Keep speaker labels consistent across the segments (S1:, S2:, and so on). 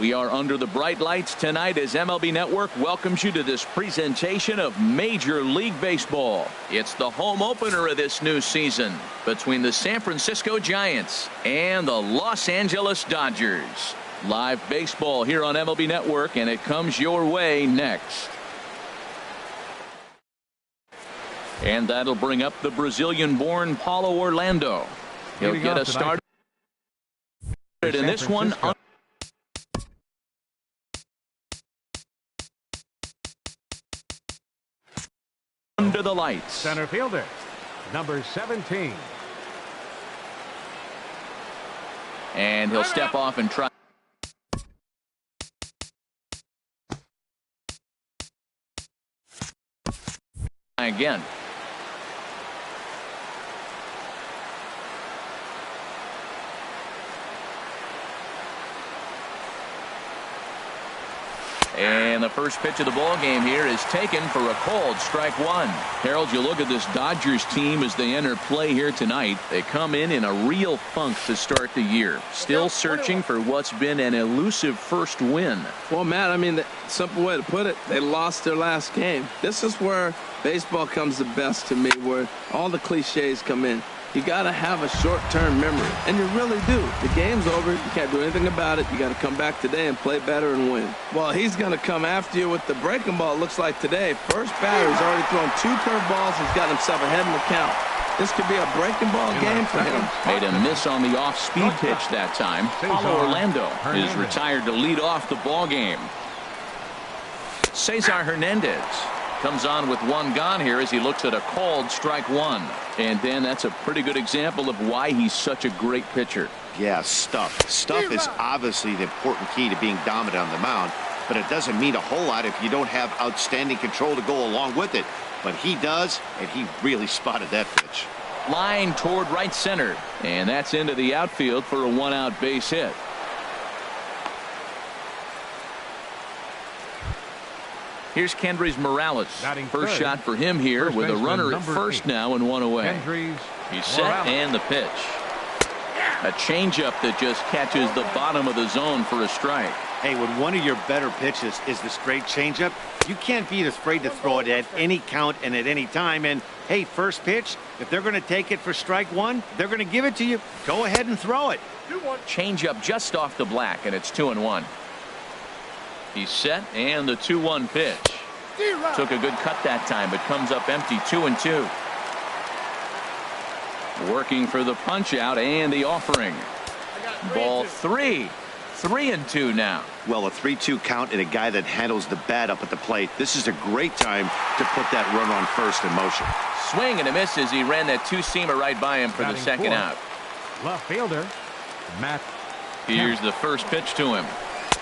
S1: We are under the bright lights tonight as MLB Network welcomes you to this presentation of Major League Baseball. It's the home opener of this new season between the San Francisco Giants and the Los Angeles Dodgers. Live baseball here on MLB Network, and it comes your way next. And that'll bring up the Brazilian-born Paulo Orlando. He'll get us started in this one. Under the lights.
S2: Center fielder, number 17.
S1: And he'll step off and try. Again. And the first pitch of the ball game here is taken for a called strike one. Harold, you look at this Dodgers team as they enter play here tonight. They come in a real funk to start the year. Still searching for what's been an elusive first win.
S3: Well, Matt, I mean, the simple way to put it, they lost their last game. This is where baseball comes the best to me, where all the cliches come in. You got to have a short-term memory, and you really do. The game's over. You can't do anything about it. You got to come back today and play better and win. Well, he's going to come after you with the breaking ball, it looks like today. First batter, he's already thrown 2 curveballs. He's got himself ahead in the count. This could be a breaking ball game for him.
S1: Made a miss on the off-speed pitch that time. Paulo Orlando is retired to lead off the ball game. Cesar Hernandez comes on with 1 gone here as he looks at a called strike one. And then that's a pretty good example of why he's such a great pitcher.
S4: Yeah, stuff is obviously the important key to being dominant on the mound, but it doesn't mean a whole lot if you don't have outstanding control to go along with it. But he does, and he really spotted that pitch.
S1: Line toward right center, and that's into the outfield for a 1-out base hit. Here's Kendrys Morales. First shot for him here with a runner at first now and 1 away. He's set and the pitch. A changeup that just catches the bottom of the zone for a strike.
S4: Hey, when one of your better pitches is the straight changeup, you can't be afraid to throw it at any count and at any time. And hey, first pitch, if they're going to take it for strike one, they're going to give it to you. Go ahead and throw it.
S1: Changeup just off the black, and it's 2-1. He's set and the 2-1 pitch. Took a good cut that time, but comes up empty. 2-2. Working for the punch out and the offering. Ball 3. 3-2 now.
S4: Well, a 3-2 count and a guy that handles the bat up at the plate. This is a great time to put that runner on first in motion.
S1: Swing and a miss as he ran that 2-seamer right by him for the second out.
S2: Left fielder, Matt.
S1: Here's the first pitch to him.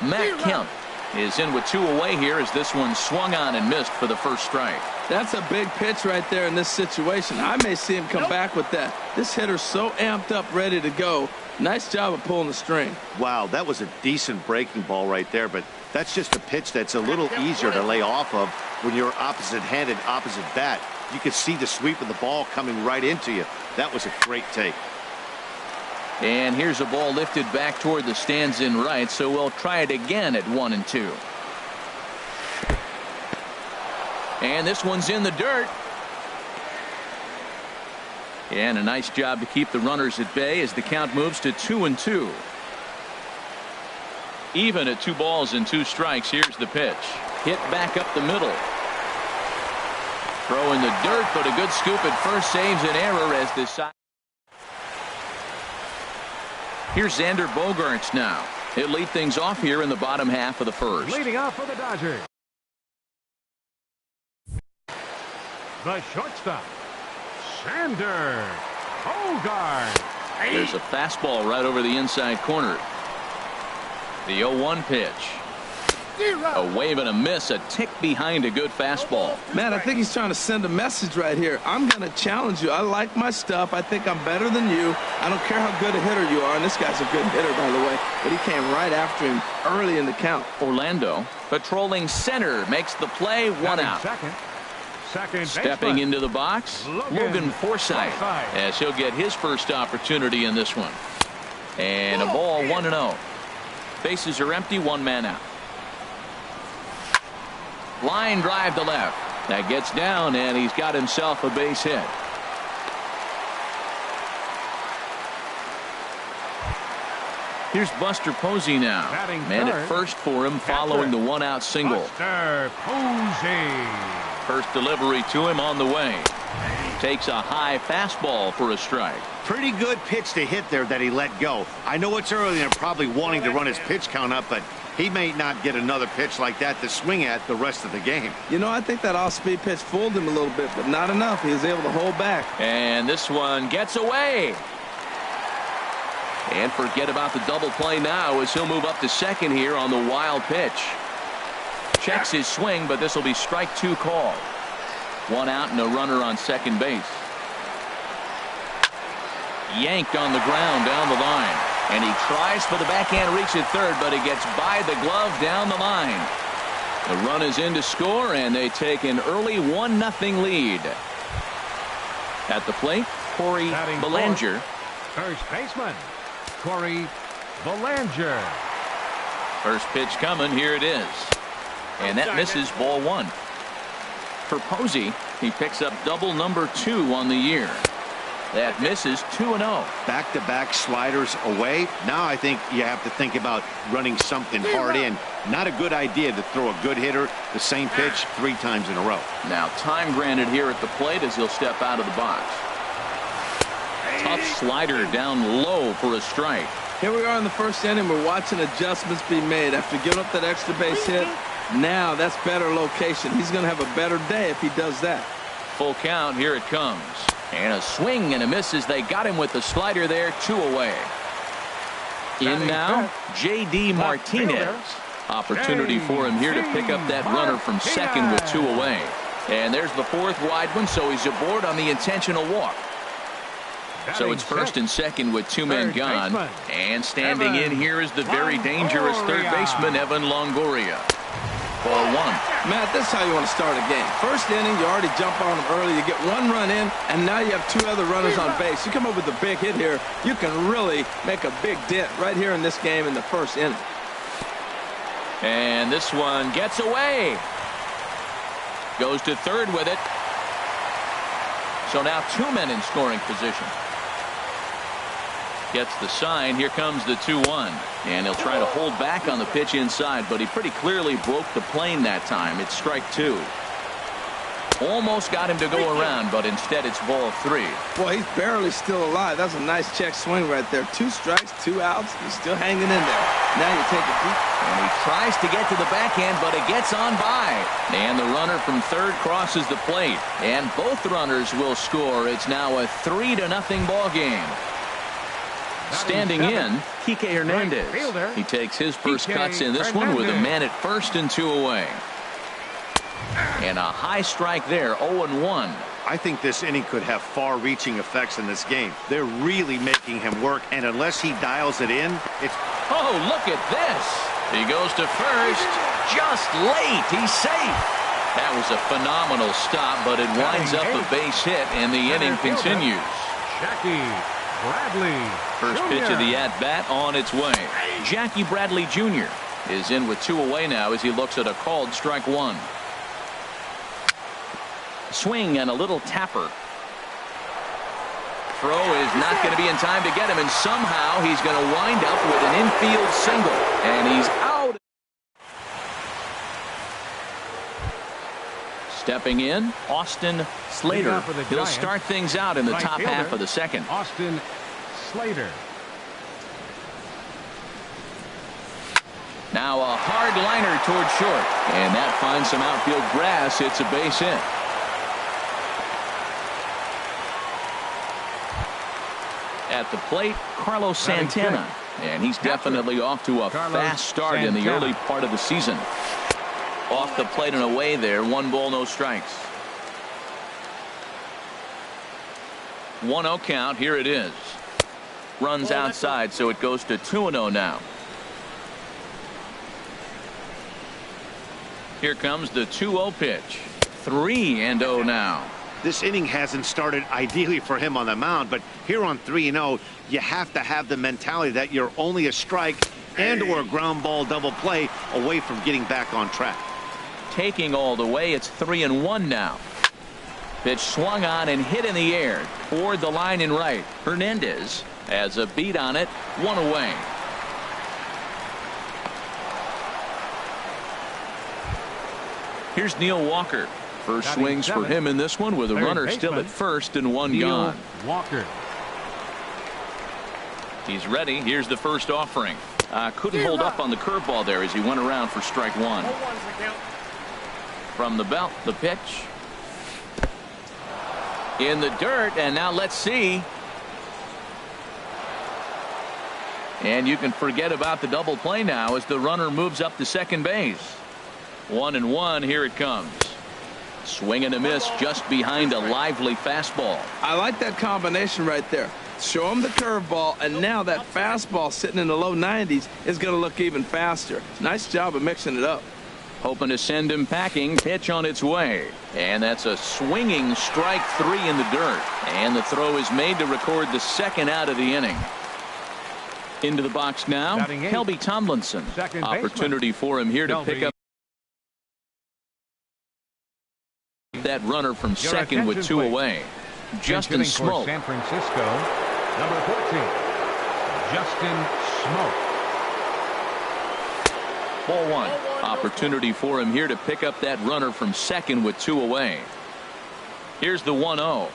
S1: Matt Kemp is in with 2 away here as this one swung on and missed for the first strike.
S3: That's a big pitch right there in this situation. I may see him come back with that. This hitter's so amped up, ready to go. Nice job of pulling the string.
S4: Wow, that was a decent breaking ball right there, but that's just a pitch that's a little easier to lay off of when you're opposite-handed, opposite bat. You could see the sweep of the ball coming right into you. That was a great take.
S1: And here's a ball lifted back toward the stands in right, so we'll try it again at 1-2. And this one's in the dirt. And a nice job to keep the runners at bay as the count moves to 2-2. Even at 2 balls and 2 strikes. Here's the pitch. Hit back up the middle. Throw in the dirt, but a good scoop at first saves an error as this side. Here's Xander Bogaerts now. He'll lead things off here in the bottom half of the first.
S2: Leading off for the Dodgers, the shortstop, Xander Bogaerts.
S1: There's a fastball right over the inside corner. The 0-1 pitch. A wave and a miss, a tick behind a good fastball.
S3: Man, I think he's trying to send a message right here. I'm going to challenge you. I like my stuff. I think I'm better than you. I don't care how good a hitter you are. And this guy's a good hitter, by the way. But he came right after him early in the count.
S1: Orlando patrolling center makes the play. 1 out.
S2: Second,
S1: Stepping into the box, Logan Forsythe, as he'll get his first opportunity in this one. And a ball 1-0. Bases are empty, one man out. Line drive to left. That gets down, and he's got himself a base hit. Here's Buster Posey now. Man at first for him following the one-out single.
S2: Buster Posey.
S1: First delivery to him on the way. Takes a high fastball for a strike.
S4: Pretty good pitch to hit there that he let go. I know it's early and probably wanting to run his pitch count up, but he may not get another pitch like that to swing at the rest of the game.
S3: You know, I think that off-speed pitch fooled him a little bit, but not enough. He was able to hold back.
S1: And this one gets away. And forget about the double play now as he'll move up to second here on the wild pitch. Checks his swing, but this will be strike two called. One out and a runner on second base. Yanked on the ground down the line. And he tries for the backhand reach at third, but he gets by the glove down the line. The run is in to score, and they take an early 1-0 lead. At the plate, Corey Belanger.
S2: First baseman, Corey Belanger.
S1: First pitch coming. Here it is. And that misses, ball one. For Posey, he picks up double number 2 on the year. That misses, 2-0.
S4: Back-to-back sliders away. Now I think you have to think about running something hard in. Not a good idea to throw a good hitter the same pitch 3 times in a row.
S1: Now time granted here at the plate as he'll step out of the box. Tough slider down low for a strike.
S3: Here we are in the first inning. We're watching adjustments be made after giving up that extra base hit. Now that's better location. He's going to have a better day if he does that.
S1: Full count. Here it comes. And a swing and a miss as they got him with the slider there. 2 away. In now, J.D. Martinez. Opportunity for him here to pick up that runner from second with 2 away. And there's the 4th wide one, so he's aboard on the intentional walk. So it's first and second with 2 men gone. And standing in here is the very dangerous third baseman, Evan Longoria. Ball 1.
S3: Matt, this is how you want to start a game. First inning, you already jump on them early. You get 1 run in, and now you have 2 other runners on base. You come up with a big hit here, you can really make a big dent right here in this game in the first inning.
S1: And this one gets away. Goes to third with it. So now 2 men in scoring position. Gets the sign. Here comes the 2-1. And he'll try to hold back on the pitch inside, but he pretty clearly broke the plane that time. It's strike 2. Almost got him to go around, but instead it's ball 3.
S3: Boy, he's barely still alive. That's a nice check swing right there. 2 strikes, 2 outs. He's still hanging in there. Now you take a deep.
S1: And he tries to get to the backhand, but it gets on by. And the runner from third crosses the plate. And both runners will score. It's now a 3-0 ball game. Standing in, Kike Hernandez. He takes his first cuts in this one with a man at first and 2 away. And a high strike there, 0-1.
S4: I think this inning could have far-reaching effects in this game. They're really making him work, and unless he dials it in, it's...
S1: Oh, look at this. He goes to first. Just late. He's safe. That was a phenomenal stop, but it winds up a base hit, and the inning continues.
S2: Jackie Bradley
S1: First pitch of the at-bat on its way. Jackie Bradley Jr. is in with 2 away now as he looks at a called strike 1. Swing and a little tapper. Throw is not going to be in time to get him, and somehow he's going to wind up with an infield single, and he's out. Stepping in, Austin Slater. He'll start things out in the top half of the second.
S2: Austin Slater.
S1: Now a hard liner toward short, and that finds some outfield grass. It's a base hit. At the plate, Carlos Santana, and he's definitely off to a fast start in the early part of the season. Off the plate and away there, 1 ball, no strikes. 1-0 count. Here it is. Runs outside, so it goes to 2-0 now. Here comes the 2-0 pitch. 3-0 now.
S4: This inning hasn't started ideally for him on the mound, but here on 3-0, you have to have the mentality that you're only a strike and or a ground ball double play away from getting back on track.
S1: Taking all the way, it's 3-1 now. Pitch swung on and hit in the air toward the line and right. Hernandez has a beat on it, 1 away. Here's Neil Walker. First swings for him in this one with a runner still at first and one gone.
S2: Walker.
S1: He's ready. Here's the first offering. Couldn't hold up on the curveball there as he went around for strike one. From the belt, the pitch. In the dirt, and now let's see. And you can forget about the double play now as the runner moves up to second base. 1-1, here it comes. Swing and a miss just behind a lively fastball.
S3: I like that combination right there. Show him the curveball, and now that fastball sitting in the low 90s is going to look even faster. Nice job of mixing it up.
S1: Hoping to send him packing. Pitch on its way. And that's a swinging strike 3 in the dirt. And the throw is made to record the second out of the inning. Into the box now, Kelby Tomlinson. Opportunity for him here to pick up that runner from second with 2 away. Justin Smoke.
S2: San Francisco, number 14, Justin Smoke.
S1: Ball 1. Opportunity for him here to pick up that runner from second with 2 away. Here's the 1-0.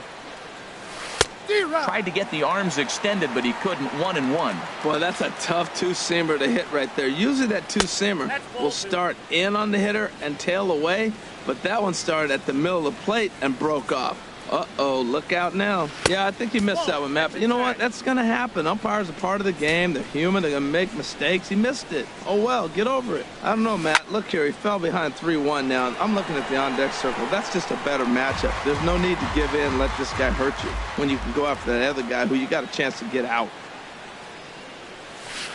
S1: Tried to get the arms extended, but he couldn't. 1-1.
S3: Boy, that's a tough two-seamer to hit right there. Usually that two-seamer will start in on the hitter and tail away, but that one started at the middle of the plate and broke off. Uh-oh, look out now. Yeah, I think he missed that one, Matt. But you know what? That's going to happen. Umpires are part of the game. They're human. They're going to make mistakes. He missed it. Oh, well, get over it. I don't know, Matt. Look here. He fell behind 3-1 now. I'm looking at the on-deck circle. That's just a better matchup. There's no need to give in and let this guy hurt you when you can go after that other guy who you got a chance to get out.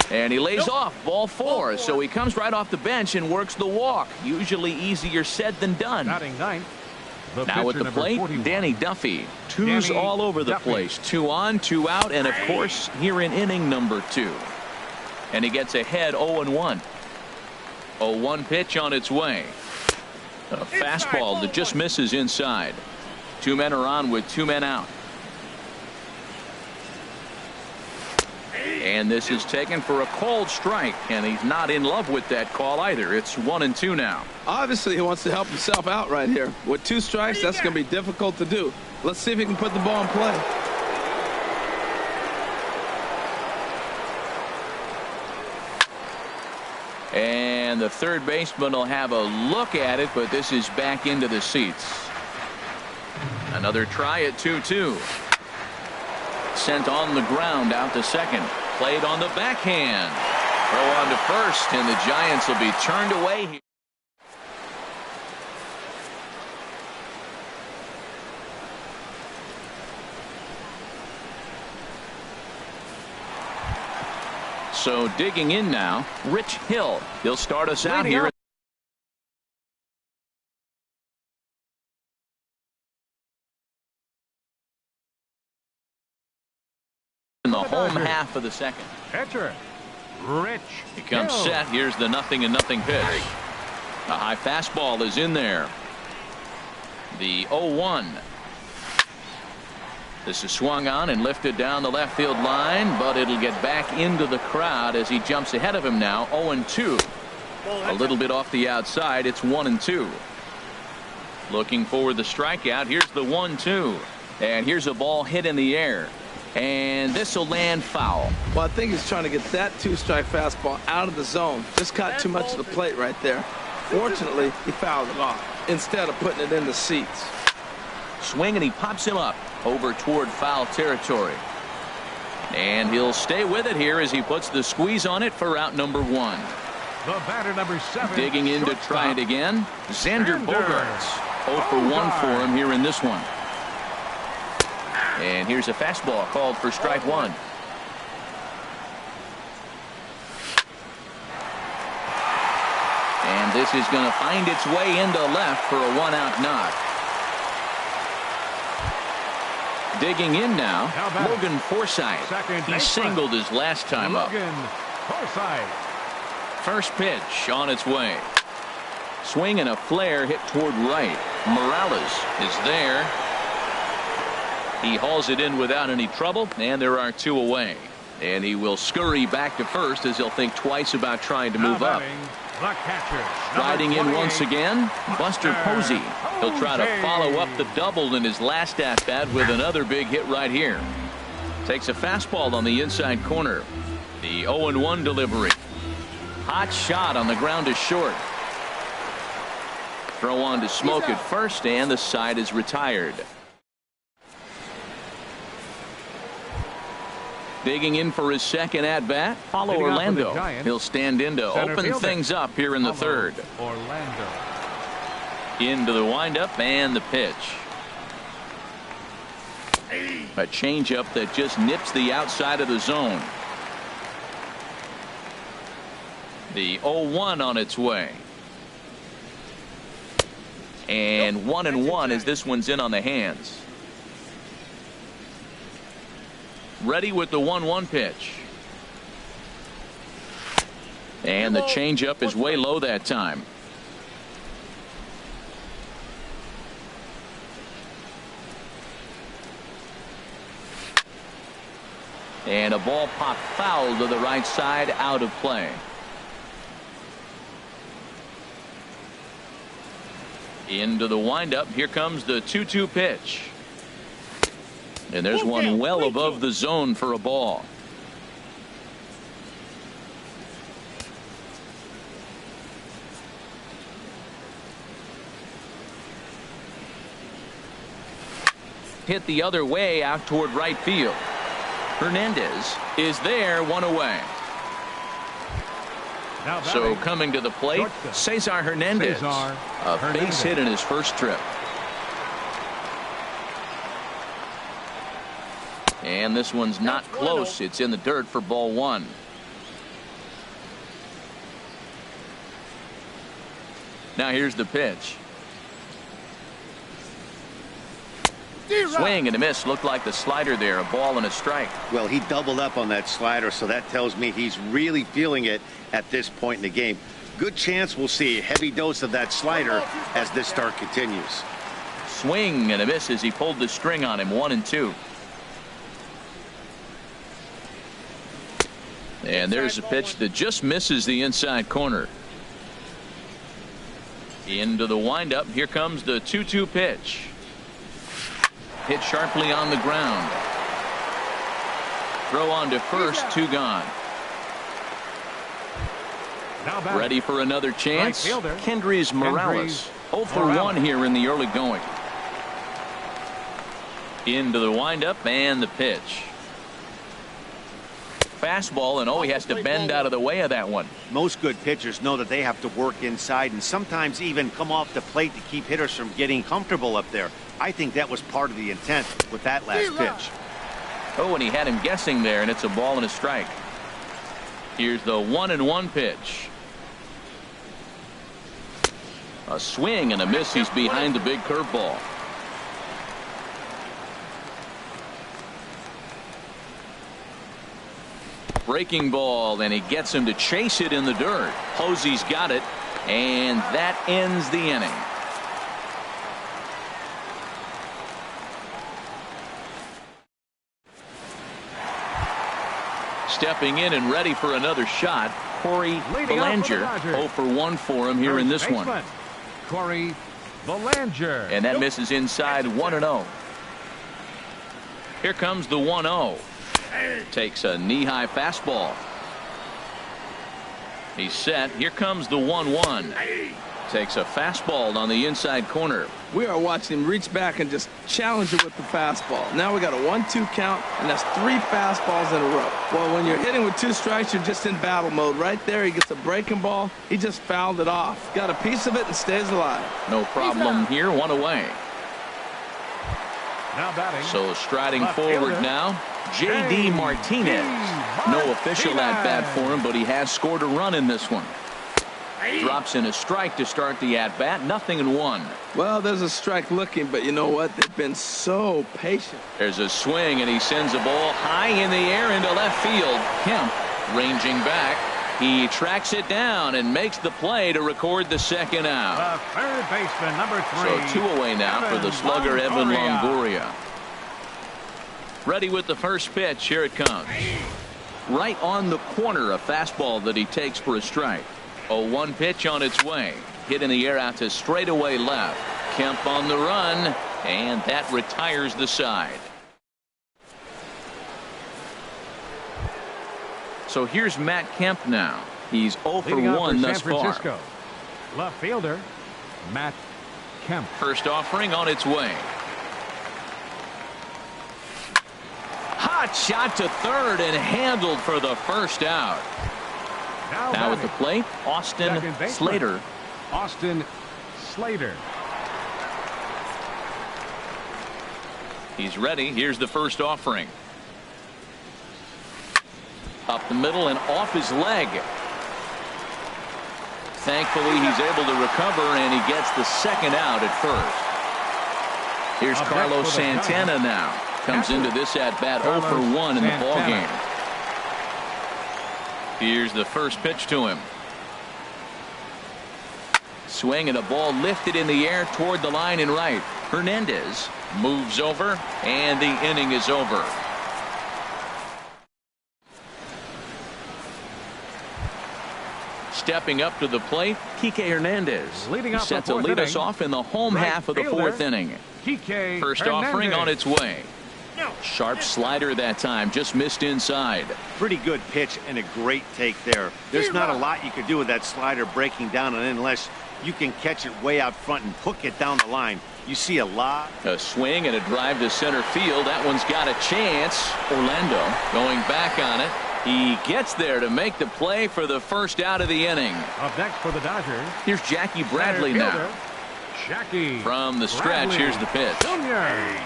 S1: And he lays off. Ball 4. So he comes right off the bench and works the walk. Usually easier said than done.
S2: Batting ninth.
S1: Now at the plate, 41. Danny Duffy. Twos all over the place. 2 on, 2 out, and of course here in inning number 2. And he gets ahead 0-1. 0-1 pitch on its way. A fastball that just misses inside. 2 men are on with 2 men out. And this is taken for a called strike, and he's not in love with that call either. It's 1-2 now.
S3: Obviously, he wants to help himself out right here. With 2 strikes, that's going to be difficult to do. Let's see if he can put the ball in play.
S1: And the third baseman will have a look at it, but this is back into the seats. Another try at 2-2. Sent on the ground out to second. Played on the backhand. Throw on to first, and the Giants will be turned away here. So digging in now, Rich Hill. He'll start us out here. In the home half of the second.
S2: Catcher, Rich
S1: He comes
S2: Hill.
S1: set. Here's the 0-0 pitch. A high fastball is in there. The 0-1. This is swung on and lifted down the left field line, but it'll get back into the crowd as he jumps ahead of him now. 0-2. A little bit off the outside. It's 1-2. Looking for the strikeout. Here's the 1-2. And here's a ball hit in the air. And this will land foul.
S3: Well, I think he's trying to get that 2-strike fastball out of the zone. Just caught too much of the plate right there. Fortunately, he fouled it off instead of putting it in the seats.
S1: Swing, and he pops him up over toward foul territory. And he'll stay with it here as he puts the squeeze on it for out number 1.
S2: The batter number 7.
S1: Digging in to try it again. Xander Bogaerts. 0 for 1 for him here in this one. And here's a fastball called for strike 1. And And this is going to find its way into left for a one-out knock. Digging in now, Logan Forsythe. He singled his last time up. First pitch on its way. Swing and a flare hit toward right. Morales is there. He hauls it in without any trouble, and there are two away. And he will scurry back to first as he'll think twice about trying to move up. Riding in once again, Buster Posey. He'll try to follow up the double in his last at-bat with another big hit right here. Takes a fastball on the inside corner. The 0-1 delivery. Hot shot on the ground is short. Throw on to Smoke at first, and the side is retired. Digging in for his second at-bat, Paulo Orlando. He'll stand in to open things up here in the third. Into the windup and the pitch. A changeup that just nips the outside of the zone. The 0-1 on its way. And 1-1 as this one's in on the hands. Ready with the 1-1 pitch. And the changeup is way low that time. And a ball popped foul to the right side, out of play. Into the windup. Here comes the 2-2 pitch. And there's one well above the zone for a ball. Hit the other way out toward right field. Hernandez is there, one away. So coming to the plate, Cesar Hernandez. A base hit in his first trip. And this one's not close. It's in the dirt for ball one. Now here's the pitch. Swing and a miss. Looked like the slider there. A ball and a strike.
S4: Well, he doubled up on that slider, so that tells me he's really feeling it at this point in the game. Good chance we'll see a heavy dose of that slider as this start continues.
S1: Swing and a miss as he pulled the string on him. 1-2. And there's a pitch that just misses the inside corner. Into the windup. Here comes the 2-2 pitch. Hit sharply on the ground. Throw on to first, two gone. Ready for another chance. Kendrys Morales. 0 for 1 here in the early going. Into the windup and the pitch. Fastball, and he has to bend out of the way of that one.
S4: Most good pitchers know that they have to work inside and sometimes even come off the plate to keep hitters from getting comfortable up there. I think that was part of the intent with that last pitch.
S1: Oh, and he had him guessing there, and it's a ball and a strike. Here's the 1-1 pitch. A swing and a miss. He's behind the big curveball. Breaking ball, and he gets him to chase it in the dirt. Posey's got it, and that ends the inning. Stepping in and ready for another shot, Corey Belanger. 0 for 1 for him here in this one.
S2: Corey Belanger.
S1: And that misses inside. 1-0. Here comes the 1-0. Takes a knee-high fastball. He's set. Here comes the 1-1. Takes a fastball on the inside corner.
S3: We are watching him reach back and just challenge it with the fastball. Now we got a 1-2 count, and that's 3 fastballs in a row. Well, when you're hitting with 2 strikes, you're just in battle mode. Right there, he gets a breaking ball. He just fouled it off. Got a piece of it and stays alive.
S1: No problem here. 1 away.
S2: Now batting.
S1: So striding forward now, J.D. Martinez. No official at bat for him, but he has scored a run in this one. Drops in a strike to start the at-bat. 0-1.
S3: Well, there's a strike looking, but you know what? They've been so patient.
S1: There's a swing, and he sends a ball high in the air into left field. Kemp ranging back. He tracks it down and makes the play to record the second out.
S2: The third baseman, number 3.
S1: So 2 away now for the slugger, Evan Longoria. Ready with the first pitch. Here it comes. Right on the corner, a fastball that he takes for a strike. 0-1 pitch on its way. Hit in the air out to straightaway left. Kemp on the run, and that retires the side. So here's Matt Kemp now. He's 0 for 1 thus far.
S2: Left fielder, Matt Kemp.
S1: First offering on its way. Hot shot to third and handled for the first out. Now at the plate, Austin Slater.
S2: Austin Slater.
S1: He's ready. Here's the first offering. Up the middle and off his leg. Thankfully, he's able to recover, and he gets the second out at first. Here's Carlos Santana now. Comes into this at-bat 0 for 1 in the ballgame. Here's the first pitch to him. Swing and a ball lifted in the air toward the line and right. Hernandez moves over, and the inning is over. Stepping up to the plate, Kike Hernandez. He's set to lead us off in the home half of the fourth inning. First offering on its way. Sharp slider that time, just missed inside.
S4: Pretty good pitch and a great take there. There's not a lot you could do with that slider breaking down, and unless you can catch it way out front and hook it down the line, you see a lot.
S1: A swing and a drive to center field. That one's got a chance. Orlando going back on it. He gets there to make the play for the first out of the inning.
S2: Up next for the Dodgers.
S1: Here's Jackie Bradley now.
S2: Jackie
S1: from the stretch. Here's the pitch.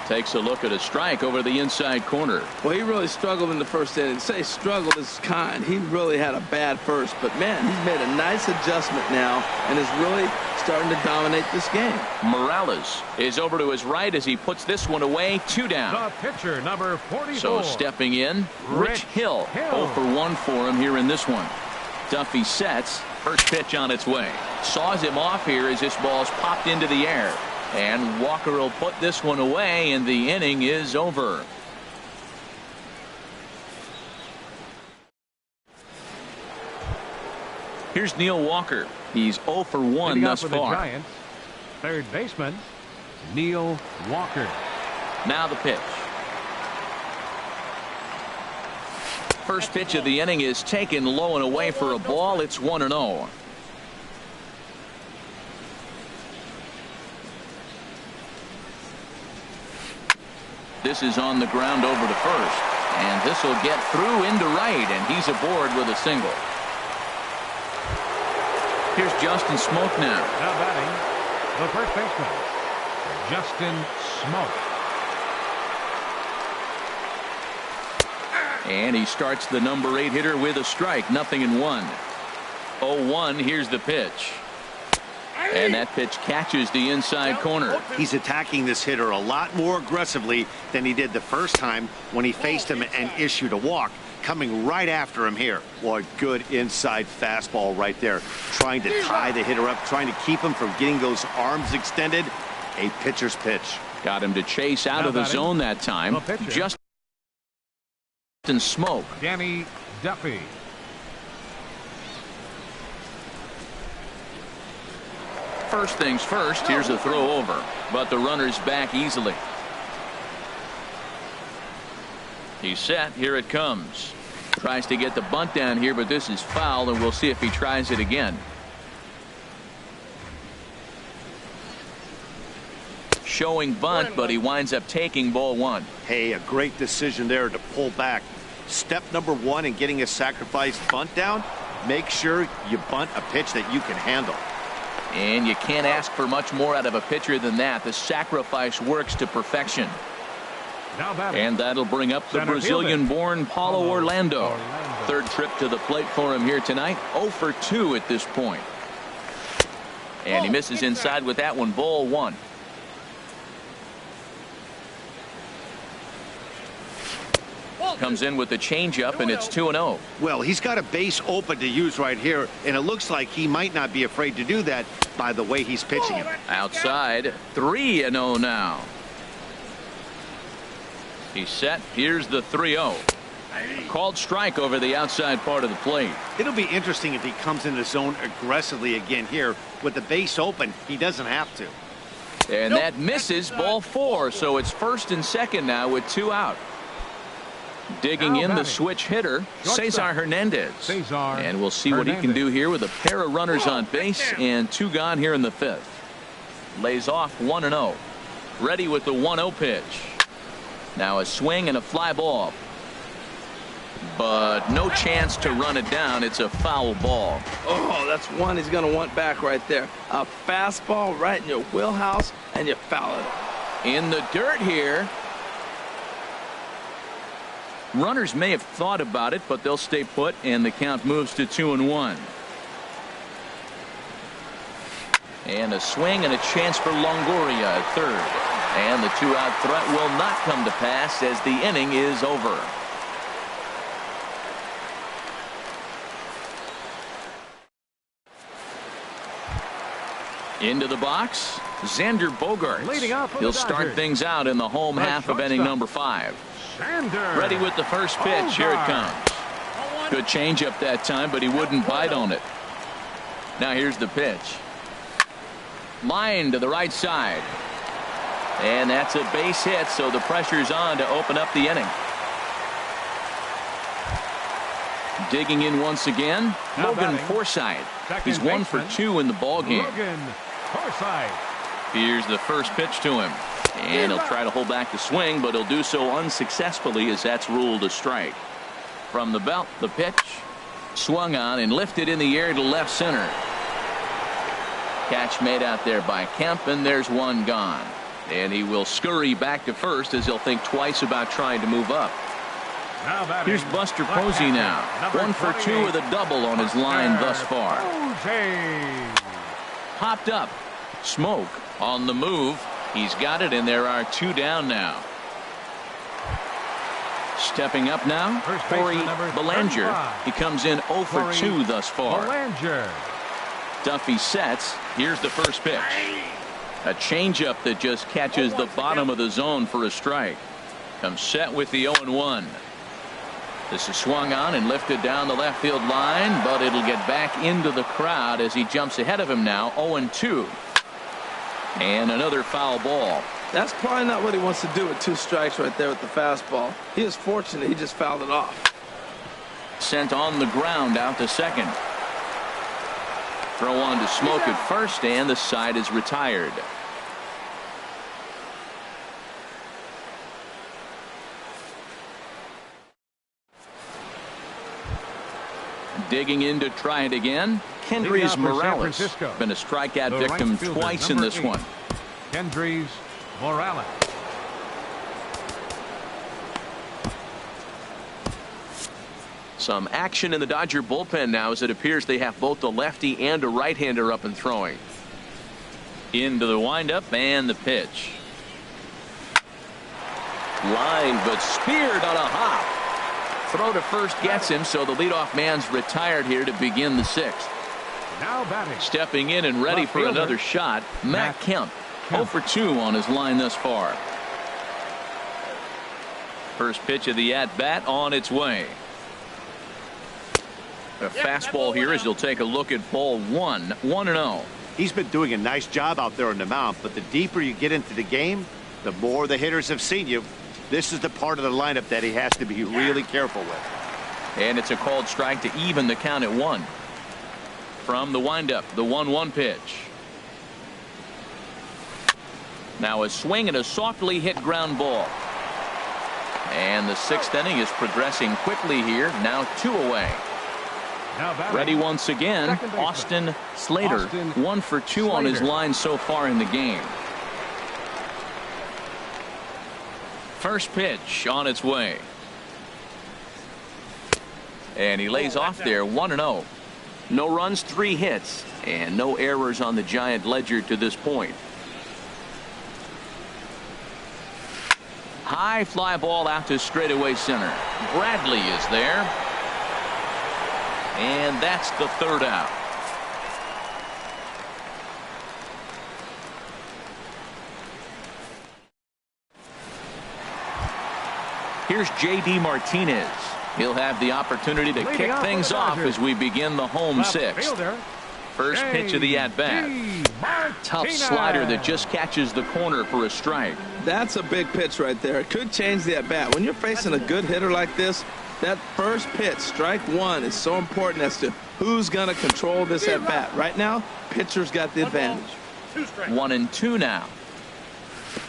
S1: Takes a look at a strike over the inside corner.
S3: Well, he really struggled in the first inning. Say struggled is kind. He really had a bad first, but man, he's made a nice adjustment now and is really starting to dominate this game.
S1: Morales is over to his right as he puts this one away. 2 down.
S2: The pitcher, number 44.
S1: So stepping in, Rich Hill. 0 for 1 for him here in this one. Duffy sets. First pitch on its way. Saws him off here as this ball's popped into the air. And Walker will put this one away, and the inning is over. Here's Neil Walker. He's 0 for 1 thus far.
S2: The Giants, third baseman, Neil Walker.
S1: Now the pitch. First pitch of the inning is taken low and away for a ball. It's 1-0. This is on the ground over to first, and this will get through into right, and he's aboard with a single. Here's Justin Smoke now.
S2: Now batting, the first baseman, Justin Smoke.
S1: And he starts the number 8 hitter with a strike. 0-1. 0-1. Here's the pitch. And that pitch catches the inside corner.
S4: He's attacking this hitter a lot more aggressively than he did the first time when he faced him and issued a walk. Coming right after him here. Boy, good inside fastball right there. Trying to tie the hitter up, trying to keep him from getting those arms extended. A pitcher's pitch.
S1: Got him to chase out of the zone that time. Just and Smoke.
S2: Danny Duffy.
S1: First things first, here's a throw over, but the runner's back easily. He's set. Here it comes. Tries to get the bunt down here, but this is foul, and we'll see if he tries it again. Showing bunt, but he winds up taking ball 1.
S4: Hey, a great decision there to pull back. Step number 1 in getting a sacrifice bunt down, make sure you bunt a pitch that you can handle.
S1: And you can't ask for much more out of a pitcher than that. The sacrifice works to perfection. And that'll bring up the Brazilian-born Paulo Orlando. Third trip to the plate for him here tonight. 0 for 2 at this point. And he misses inside with that one. Ball one. Comes in with the changeup, and it's 2-0.
S4: Well, he's got a base open to use right here, and it looks like he might not be afraid to do that by the way he's pitching him.
S1: Outside, 3-0 now. He's set. Here's the 3-0. Called strike over the outside part of the plate.
S4: It'll be interesting if he comes in the zone aggressively again here. With the base open, he doesn't have to.
S1: And that misses. Ball 4, so it's first and second now with 2 out. Digging in the switch hitter, Cesar Hernandez. And we'll see what he can do here with a pair of runners on base and 2 gone here in the 5th. Lays off 1-0. Ready with the 1-0 pitch. Now a swing and a fly ball. But no chance to run it down. It's a foul ball.
S3: Oh, that's one he's going to want back right there. A fastball right in your wheelhouse, and you foul it.
S1: In the dirt here. Runners may have thought about it, but they'll stay put, and the count moves to 2-1. And a swing and a chance for Longoria at third. And the 2-out threat will not come to pass as the inning is over. Into the box, Xander Bogaerts. He'll start things out in the home half of inning number 5. Ready with the first pitch. Here it comes. Good changeup that time, but he wouldn't bite on it. Now here's the pitch. Line to the right side. And that's a base hit, so the pressure's on to open up the inning. Digging in once again, Logan Forsythe. He's 1 for 2 in the ballgame. Here's the first pitch to him. And he'll try to hold back the swing, but he'll do so unsuccessfully as that's ruled a strike. From the belt, the pitch. Swung on and lifted in the air to left center. Catch made out there by Kemp, and there's one gone. And he will scurry back to first as he'll think twice about trying to move up. Here's Buster Posey now. 1 for 2 with a double on his line thus far. Hopped up. Smoke on the move. He's got it, and there are 2 down now. Stepping up now, Corey Bellinger. He comes in 0 for 2 thus far. Duffy sets. Here's the first pitch. A changeup that just catches the bottom of the zone for a strike. Comes set with the 0-1. This is swung on and lifted down the left field line, but it'll get back into the crowd as he jumps ahead of him now. 0-2. And another foul ball.
S3: That's probably not what he wants to do with 2 strikes right there with the fastball. He is fortunate he just fouled it off.
S1: Sent on the ground out to second. Throw on to Smoke at first, and the side is retired. Digging in to try it again. Kendrys Morales. Been a strikeout victim twice in this one.
S2: Kendrys Morales.
S1: Some action in the Dodger bullpen now as it appears they have both a lefty and a right-hander up and throwing. Into the windup and the pitch. Line but speared on a hop. Throw to first gets him, so the leadoff man's retired here to begin the 6th.
S2: Now batting.
S1: Stepping in and ready for another shot, Matt Kemp. 0 for 2 on his line thus far. First pitch of the at-bat on its way. A fastball here as he'll take a look at ball 1. 1-0.
S4: He's been doing a nice job out there on the mound, but the deeper you get into the game, the more the hitters have seen you. This is the part of the lineup that he has to be really careful with.
S1: And it's a called strike to even the count at 1. From the windup, the 1-1 pitch. Now a swing and a softly hit ground ball. And the 6th inning is progressing quickly here. Now 2 away. Ready once again, Austin Slater. 1 for 2 on his line so far in the game. First pitch on its way. And he lays off there. 1-0. No runs, 3 hits, and no errors on the Giant ledger to this point. High fly ball out to straightaway center. Bradley is there. And that's the 3rd out. Here's J.D. Martinez. He'll have the opportunity to kick things off as we begin the home 6th. First pitch of the at-bat. Tough slider that just catches the corner for a strike.
S3: That's a big pitch right there. It could change the at-bat. When you're facing a good hitter like this, that first pitch, strike 1, is so important as to who's going to control this at-bat. Right now, pitcher's got the advantage.
S1: 1-2 now.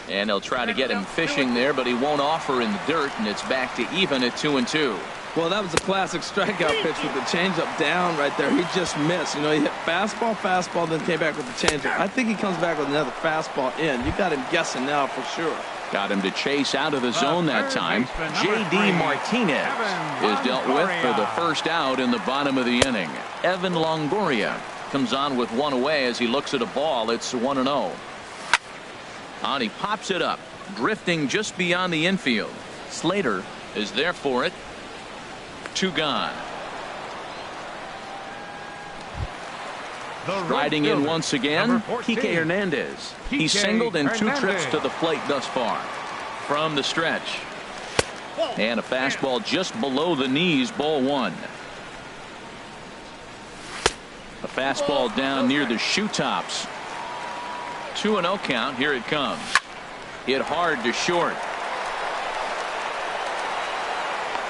S1: And they'll try to get him fishing there, but he won't offer in the dirt, and it's back to even at 2-2.
S3: Well, that was a classic strikeout pitch with the changeup down right there. He just missed. You know, he hit fastball, then came back with the changeup. I think he comes back with another fastball in. You got him guessing now for sure.
S1: Got him to chase out of the zone that time. J.D. Martinez is dealt with for the first out in the bottom of the inning. Evan Longoria comes on with 1 away as he looks at a ball. It's 1-0. And he pops it up, drifting just beyond the infield. Slater is there for it. 2 gone. Riding in once again, Kike Hernandez. He's singled in 2 trips to the plate thus far. From the stretch. And a fastball just below the knees, ball 1. A fastball down near the shoe tops. 2-0 count. Here it comes. Hit hard to short.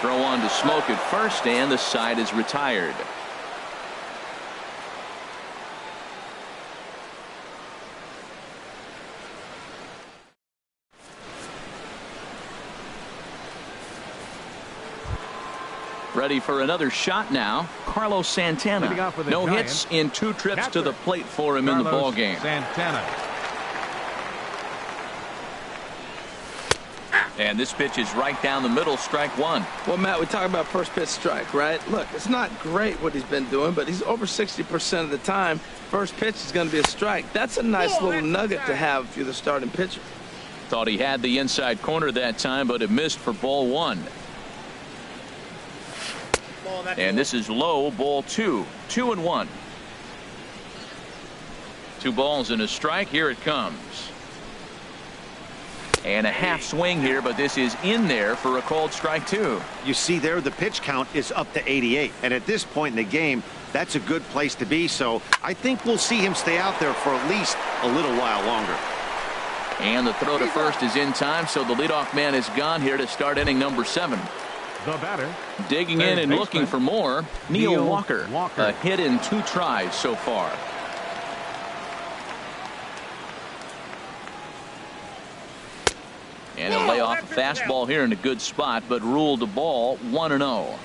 S1: Throw on to Smoke at first, and the side is retired. Ready for another shot now. Carlos Santana. No hits in 2 trips to the plate for him in the ballgame.
S2: Santana.
S1: And this pitch is right down the middle, strike 1.
S3: Well, Matt, we talk about first pitch strike, right? Look, it's not great what he's been doing, but he's over 60% of the time. First pitch is going to be a strike. That's a nice little nugget to have if you're the starting pitcher.
S1: Thought he had the inside corner that time, but it missed for ball 1. And this is low, ball 2. 2-1. 2 balls and a strike. Here it comes. And a half swing here, but this is in there for a called strike 2.
S4: You see there, the pitch count is up to 88. And at this point in the game, that's a good place to be. So I think we'll see him stay out there for at least a little while longer.
S1: And the throw to first is in time, so the leadoff man is gone here to start inning number 7.
S2: The batter.
S1: Digging in and looking for more, Neil Walker. A hit in 2 tries so far. And he'll lay off a fastball here in a good spot, but ruled the ball 1-0.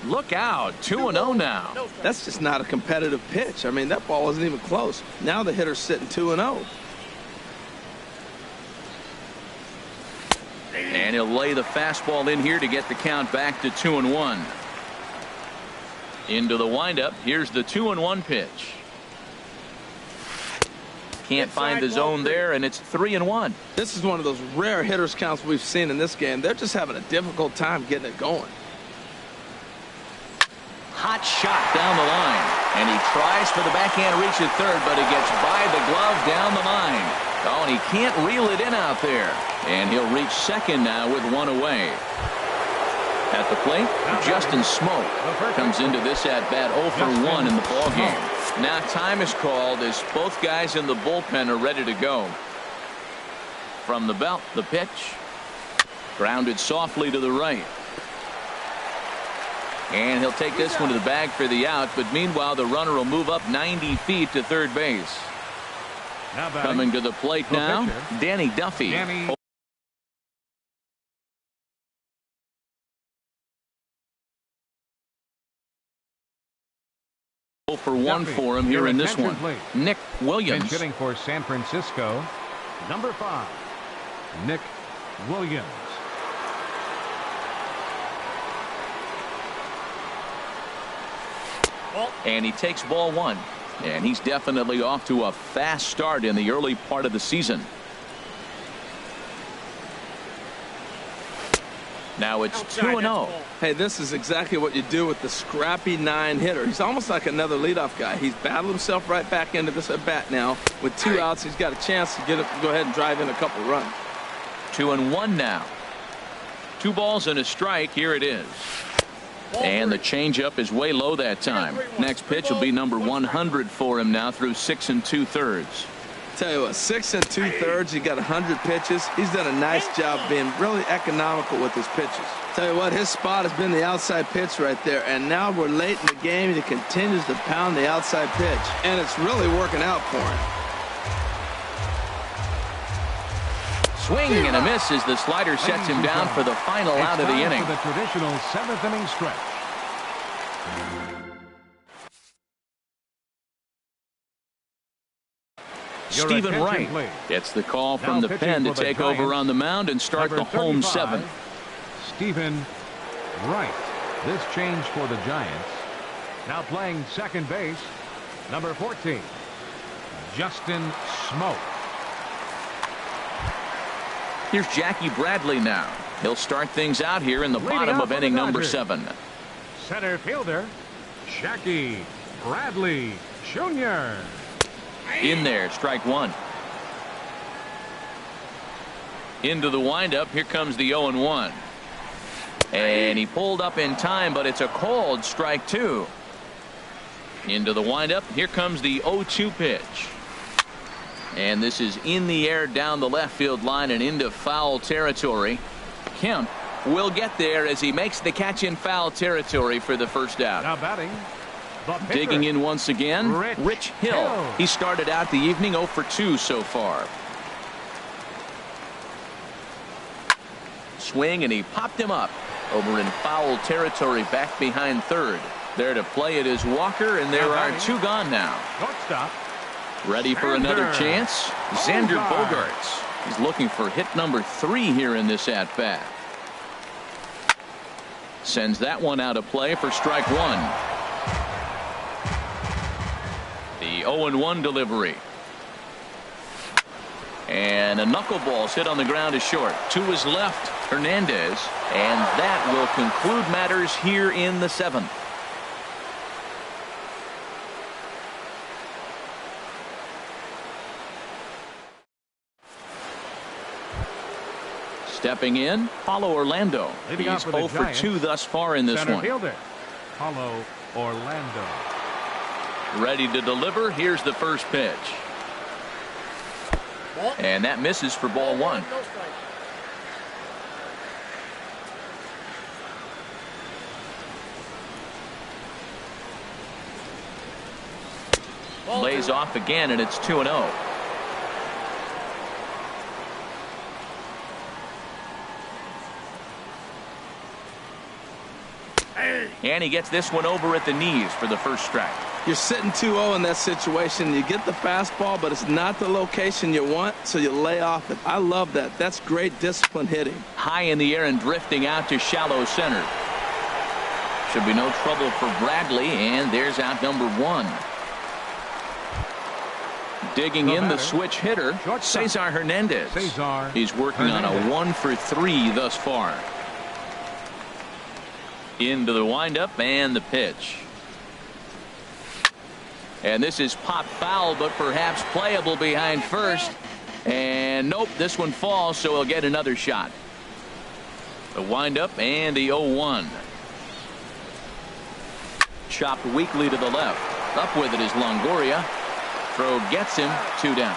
S1: Look out, 2-0 now.
S3: That's just not a competitive pitch. I mean, that ball wasn't even close. Now the hitter's sitting 2-0.
S1: And he'll lay the fastball in here to get the count back to 2-1. Into the windup. Here's the 2-1 pitch. Can't find the zone there, and it's 3-1.
S3: This is one of those rare hitters counts we've seen in this game. They're just having a difficult time getting it going.
S1: Hot shot down the line, and he tries for the backhand reach at third, but it gets by the glove down the line. Oh, and he can't reel it in out there, and he'll reach second now with 1 away. At the plate, Justin Smoke comes into this at bat 0 for 1 in the ball game. Now time is called as both guys in the bullpen are ready to go. From the belt, the pitch grounded softly to the right. And he'll take this one to the bag for the out, but meanwhile the runner will move up 90 feet to third base. Coming to the plate now, Danny Duffy. 0 for 1 for him here in this one. Nick Williams.
S2: Hitting for San Francisco, number 5, Nick Williams.
S1: And he takes ball one. And he's definitely off to a fast start in the early part of the season. Now it's 2-0.
S3: Hey, this is exactly what you do with the scrappy 9 hitter. He's almost like another leadoff guy. He's battled himself right back into this at bat now. With 2 outs, he's got a chance to go ahead and drive in a couple runs.
S1: 2-1 now. 2 balls and a strike. Here it is. And the changeup is way low that time. Next pitch will be number 100 for him now through 6 2/3.
S3: Tell you what, 6 2/3. He got 100 pitches. He's done a nice job being really economical with his pitches. Tell you what, his spot has been the outside pitch right there. And now we're late in the game, and he continues to pound the outside pitch. And it's really working out for him.
S1: Swing and a miss as the slider sets him down for the final out of the inning.
S2: For the traditional 7th inning stretch.
S1: Stephen Wright gets the call from the pen to take over on the mound and start the home 7th.
S2: Stephen Wright. This change for the Giants. Now playing second base, number 14, Justin Smoke.
S1: Here's Jackie Bradley now. He'll start things out here in the bottom of inning number 7.
S2: Center fielder, Jackie Bradley Jr.
S1: In there, strike 1. Into the windup. Here comes the 0-1. And he pulled up in time, but it's a called strike 2. Into the windup. Here comes the 0-2 pitch. And this is in the air down the left field line and into foul territory. Kemp will get there as he makes the catch in foul territory for the first out.
S2: Now batting, the pitcher.
S1: Digging in once again, Rich Hill. He started out the evening 0 for 2 so far. Swing, and he popped him up over in foul territory back behind third. There to play it is Walker, and there are 2 gone now.
S2: Shortstop.
S1: Ready for another chance. Xander Bogaerts. He's looking for hit number 3 here in this at-bat. Sends that one out of play for strike 1. The 0-1 delivery. And a knuckleball's hit on the ground is short. To his left, Hernandez. And that will conclude matters here in the 7th. Stepping in, Paulo Orlando. He's 0 for 2 thus far in this
S2: Center
S1: one.
S2: fielder, Paulo Orlando.
S1: Ready to deliver. Here's the first pitch. And that misses for ball 1. Lays off again, and it's 2-0. And he gets this one over at the knees for the first strike.
S3: You're sitting 2-0 in that situation. You get the fastball, but it's not the location you want, so you lay off it. I love that. That's great discipline hitting.
S1: High in the air and drifting out to shallow center. Should be no trouble for Bradley, and there's out number 1. Digging in the switch hitter, Cesar Hernandez. He's working on a 1 for 3 thus far. Into the windup and the pitch. And this is pop foul, but perhaps playable behind first. And nope, this one falls, so he'll get another shot. The windup and the 0-1. Chopped weakly to the left. Up with it is Longoria. Throw gets him, 2 down.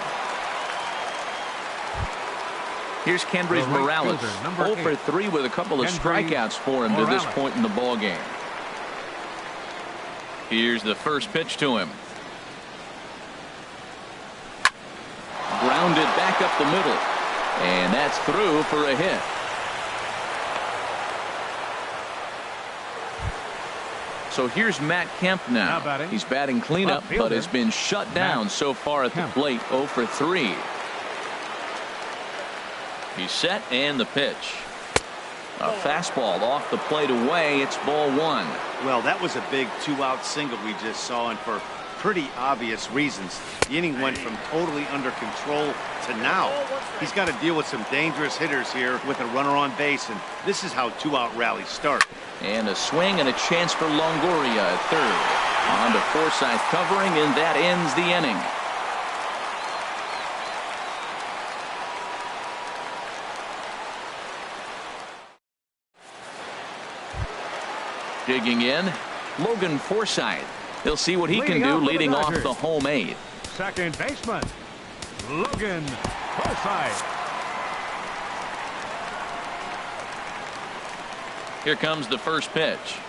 S1: Here's Kendrys Morales, 0 for 3 with a couple of strikeouts for him to this point in the ball game. Here's the first pitch to him. Grounded back up the middle, and that's through for a hit. So here's Matt Kemp now. He's batting cleanup, but has been shut down so far at the plate, 0 for 3. He's set, and the pitch. A fastball off the plate away. It's ball one.
S4: Well, that was a big two-out single we just saw, and for pretty obvious reasons. The inning went from totally under control to now. He's got to deal with some dangerous hitters here with a runner on base, and this is how two-out rallies start.
S1: And a swing and a chance for Longoria at third. On to Forsythe covering, and that ends the inning. Digging in, Logan Forsythe. He'll see what he can do leading off the home eighth.
S2: Second baseman, Logan Forsythe.
S1: Here comes the first pitch.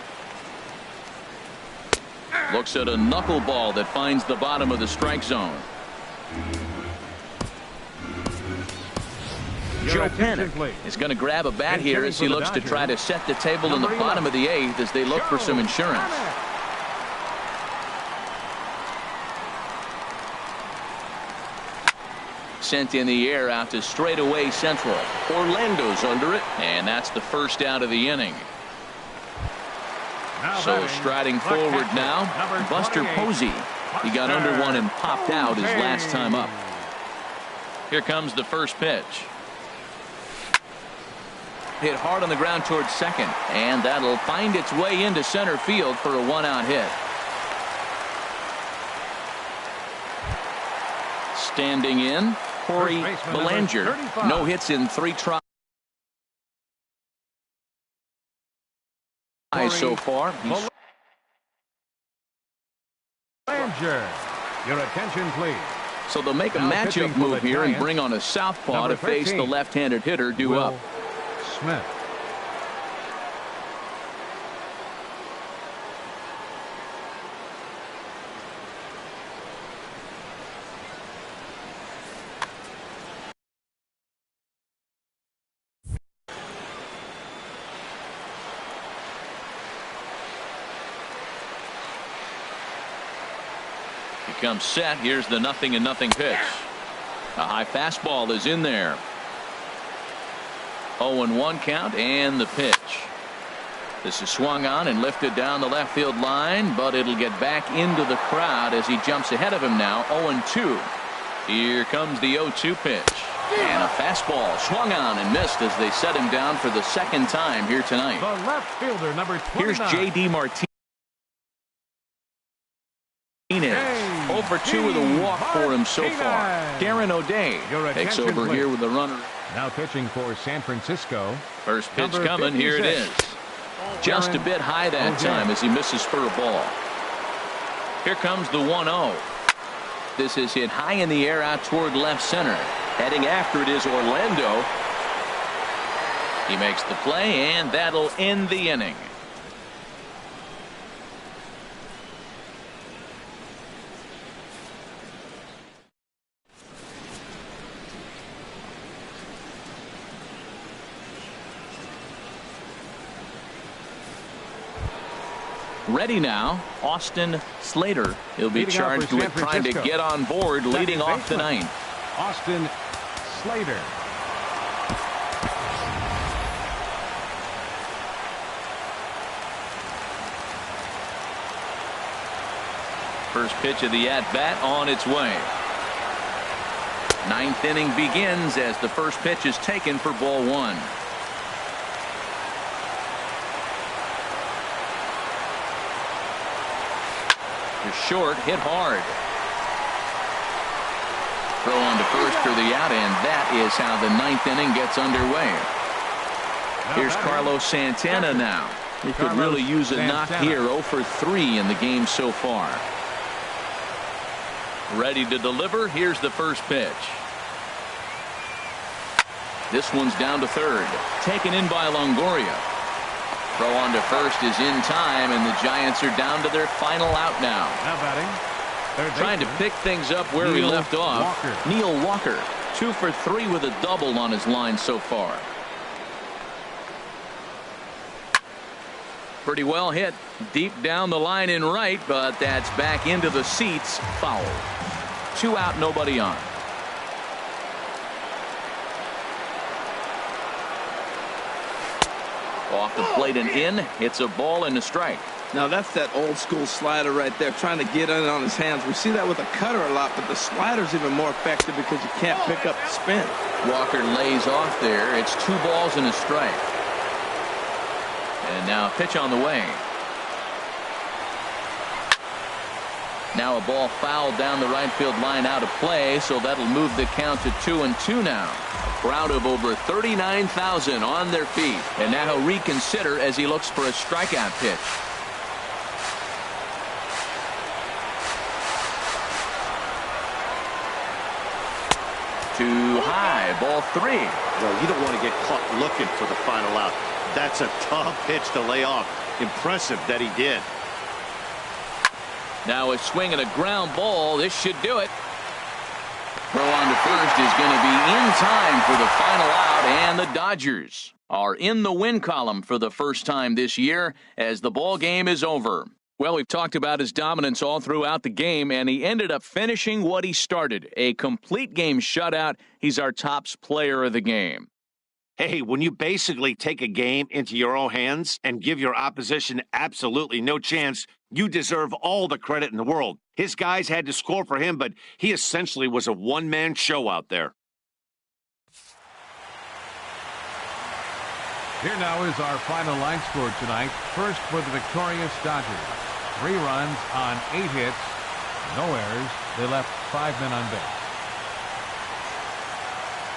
S1: Looks at a knuckleball that finds the bottom of the strike zone. Joe Penn is going to grab a bat here as he looks to try to set the table in the bottom of the eighth as they look for some insurance. Sent in the air out to straightaway central. Orlando's under it, and that's the first out of the inning. So striding forward now, Buster Posey. He got under one and popped out his last time up. Here comes the first pitch. Hit hard on the ground towards second, and that'll find its way into center field for a one-out hit. Standing in, Corey Belanger. No hits in 3 tries so far.
S2: Belanger, your attention please.
S1: So they'll make a matchup move here and bring on a southpaw to face the left-handed hitter due up.
S2: Smith.
S1: He comes set. Here's the 0-0 pitch. A high fastball is in there. 0-1 count, and the pitch. This is swung on and lifted down the left field line, but it'll get back into the crowd as he jumps ahead of him now. 0-2. Here comes the 0-2 pitch. And a fastball swung on and missed as they set him down for the second time here tonight.
S2: The left fielder, number 29.
S1: Here's J.D. Martinez. 0 for 2 with a walk for him so far. Darren O'Day takes over here with the runner.
S2: Now pitching for San Francisco.
S1: First pitch coming. Here it is. Just a bit high that time as he misses for a ball. Here comes the 1-0. This is hit high in the air out toward left center. Heading after it is Orlando. He makes the play, and that'll end the inning. Ready now, Austin Slater. He'll be charged with trying to get on board leading off the ninth.
S2: Austin Slater.
S1: First pitch of the at-bat on its way. Ninth inning begins as the first pitch is taken for ball one. Short, hit hard. Throw on to first for the out, and that is how the ninth inning gets underway. Here's Carlos Santana now. He could really use a knock here. 0 for 3 in the game so far. Ready to deliver. Here's the first pitch. This one's down to third. Taken in by Longoria. Throw on to first is in time, and the Giants are down to their final out now.
S2: Now batting.
S1: Trying to pick things up where he left off. Neil Walker, 2 for 3 with a double on his line so far. Pretty well hit deep down the line in right, but that's back into the seats. Foul. 2 out, nobody on. Off the plate and in. It's a ball and a strike.
S3: Now that's that old school slider right there, trying to get in on his hands. We see that with a cutter a lot, but the slider's even more effective because you can't pick up the spin.
S1: Walker lays off there. It's 2 balls and a strike. And now a pitch on the way. Now a ball fouled down the right field line out of play, so that'll move the count to 2-2 now. A crowd of over 39,000 on their feet. And now he'll reconsider as he looks for a strikeout pitch. Too high, ball 3.
S4: Well, you don't want to get caught looking for the final out. That's a tough pitch to lay off. Impressive that he did.
S1: Now a swing and a ground ball. This should do it. Throw on to first is going to be in time for the final out, and the Dodgers are in the win column for the first time this year as the ball game is over. Well, we've talked about his dominance all throughout the game, and he ended up finishing what he started, a complete game shutout. He's our tops player of the game.
S4: Hey, when you basically take a game into your own hands and give your opposition absolutely no chance, you deserve all the credit in the world. His guys had to score for him, but he essentially was a one-man show out there.
S2: Here now is our final line score tonight. First for the victorious Dodgers. 3 runs on 8 hits, no errors. They left 5 men on base.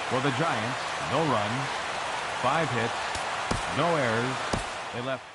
S2: For the Giants, no runs, 5 hits, no errors. They left